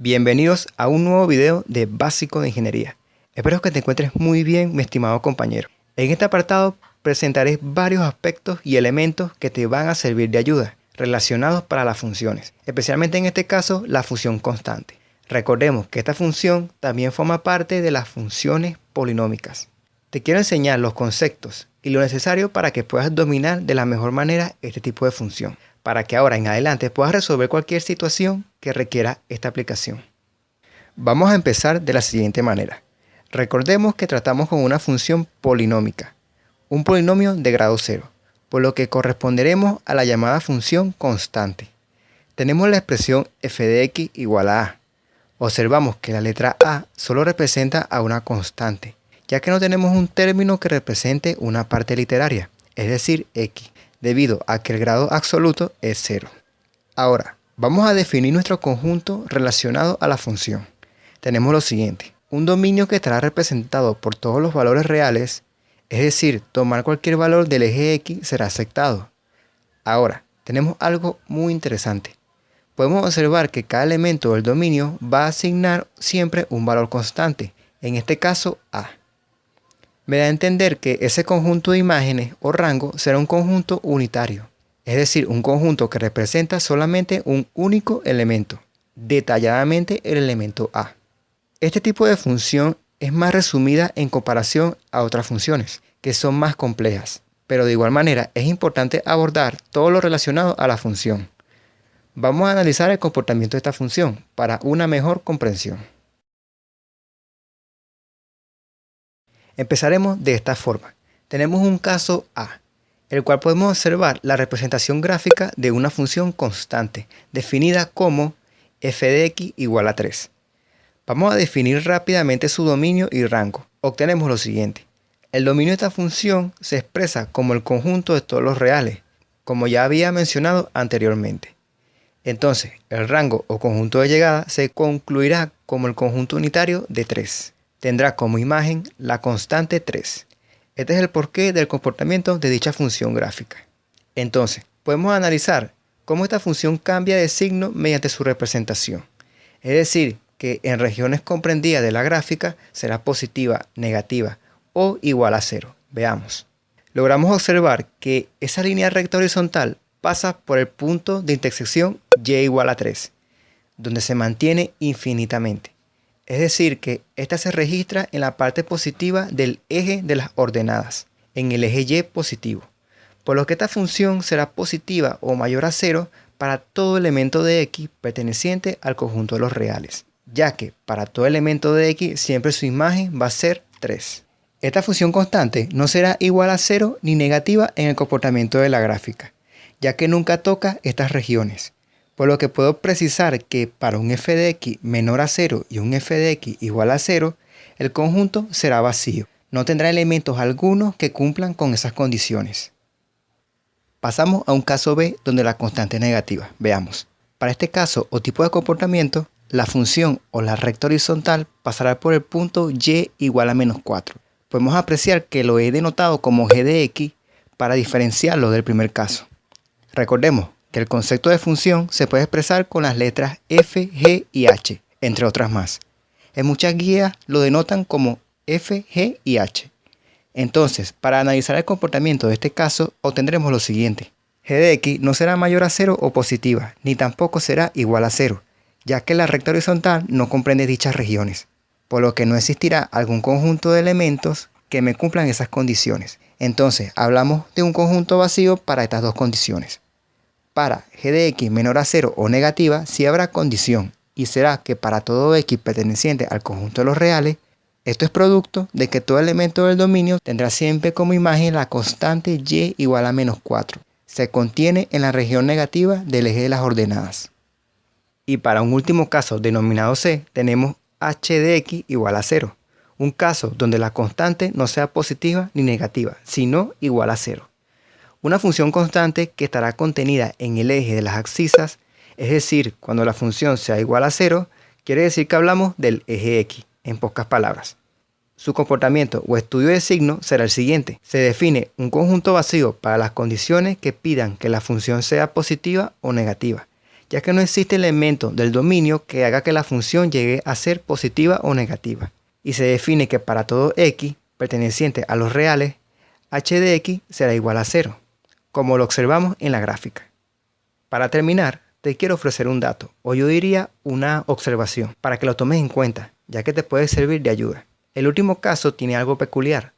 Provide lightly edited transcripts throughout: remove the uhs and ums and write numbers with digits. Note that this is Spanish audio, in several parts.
Bienvenidos a un nuevo video de Básico de Ingeniería. Espero que te encuentres muy bien, mi estimado compañero. En este apartado presentaré varios aspectos y elementos que te van a servir de ayuda relacionados para las funciones, especialmente en este caso la función constante. Recordemos que esta función también forma parte de las funciones polinómicas. Te quiero enseñar los conceptos y lo necesario para que puedas dominar de la mejor manera este tipo de función, para que ahora en adelante puedas resolver cualquier situación que requiera esta aplicación. Vamos a empezar de la siguiente manera. Recordemos que tratamos con una función polinómica, un polinomio de grado 0, por lo que corresponderemos a la llamada función constante. Tenemos la expresión f de x igual a a. Observamos que la letra a solo representa a una constante, ya que no tenemos un término que represente una parte literaria, es decir, x, debido a que el grado absoluto es 0. Ahora, vamos a definir nuestro conjunto relacionado a la función. Tenemos lo siguiente: un dominio que estará representado por todos los valores reales, es decir, tomar cualquier valor del eje x será aceptado. Ahora, tenemos algo muy interesante. Podemos observar que cada elemento del dominio va a asignar siempre un valor constante, en este caso a. Me da a entender que ese conjunto de imágenes o rango será un conjunto unitario, es decir, un conjunto que representa solamente un único elemento, detalladamente el elemento a. Este tipo de función es más resumida en comparación a otras funciones, que son más complejas, pero de igual manera es importante abordar todo lo relacionado a la función. Vamos a analizar el comportamiento de esta función para una mejor comprensión. Empezaremos de esta forma. Tenemos un caso A, el cual podemos observar la representación gráfica de una función constante, definida como f de x igual a 3. Vamos a definir rápidamente su dominio y rango. Obtenemos lo siguiente. El dominio de esta función se expresa como el conjunto de todos los reales, como ya había mencionado anteriormente. Entonces, el rango o conjunto de llegada se concluirá como el conjunto unitario de 3. Tendrá como imagen la constante 3. Este es el porqué del comportamiento de dicha función gráfica. Entonces, podemos analizar cómo esta función cambia de signo mediante su representación. Es decir, que en regiones comprendidas de la gráfica será positiva, negativa o igual a 0. Veamos. Logramos observar que esa línea recta horizontal pasa por el punto de intersección y igual a 3, donde se mantiene infinitamente. Es decir, que esta se registra en la parte positiva del eje de las ordenadas, en el eje y positivo, por lo que esta función será positiva o mayor a 0 para todo elemento de x perteneciente al conjunto de los reales, ya que para todo elemento de x siempre su imagen va a ser 3. Esta función constante no será igual a 0 ni negativa en el comportamiento de la gráfica, ya que nunca toca estas regiones, por lo que puedo precisar que para un f de x menor a 0 y un f de x igual a 0, el conjunto será vacío, no tendrá elementos algunos que cumplan con esas condiciones. Pasamos a un caso B donde la constante es negativa. Veamos. Para este caso o tipo de comportamiento, la función o la recta horizontal pasará por el punto y igual a menos 4. Podemos apreciar que lo he denotado como g de x para diferenciarlo del primer caso. Recordemos que el concepto de función se puede expresar con las letras f, g y h, entre otras más. En muchas guías lo denotan como f, g y h. Entonces, para analizar el comportamiento de este caso, obtendremos lo siguiente. G de x no será mayor a 0 o positiva, ni tampoco será igual a 0, ya que la recta horizontal no comprende dichas regiones, por lo que no existirá algún conjunto de elementos que me cumplan esas condiciones. Entonces, hablamos de un conjunto vacío para estas dos condiciones. Para g de x menor a 0 o negativa, sí habrá condición, y será que para todo x perteneciente al conjunto de los reales, esto es producto de que todo elemento del dominio tendrá siempre como imagen la constante y igual a menos 4. Se contiene en la región negativa del eje de las ordenadas. Y para un último caso denominado C, tenemos h de x igual a 0. Un caso donde la constante no sea positiva ni negativa, sino igual a 0. Una función constante que estará contenida en el eje de las abscisas, es decir, cuando la función sea igual a 0, quiere decir que hablamos del eje x, en pocas palabras. Su comportamiento o estudio de signo será el siguiente. Se define un conjunto vacío para las condiciones que pidan que la función sea positiva o negativa, ya que no existe elemento del dominio que haga que la función llegue a ser positiva o negativa. Y se define que para todo x perteneciente a los reales, h de x será igual a 0, como lo observamos en la gráfica. Para terminar, te quiero ofrecer un dato, o yo diría una observación, para que lo tomes en cuenta, ya que te puede servir de ayuda. El último caso tiene algo peculiar.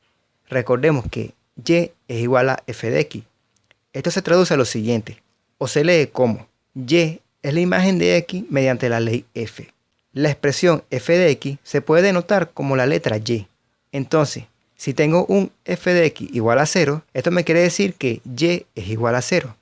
Recordemos que y es igual a f de x. Esto se traduce a lo siguiente, o se lee como y es la imagen de x mediante la ley f. La expresión f de x se puede denotar como la letra y. Entonces, si tengo un f de x igual a 0, esto me quiere decir que y es igual a 0.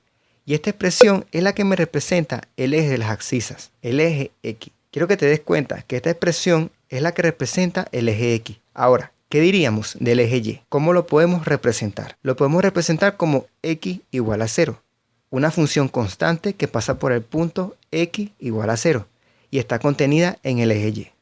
Y esta expresión es la que me representa el eje de las abscisas, el eje x. Quiero que te des cuenta que esta expresión es la que representa el eje x. Ahora, ¿qué diríamos del eje y? ¿Cómo lo podemos representar? Lo podemos representar como x igual a 0, una función constante que pasa por el punto x igual a 0 y está contenida en el eje y.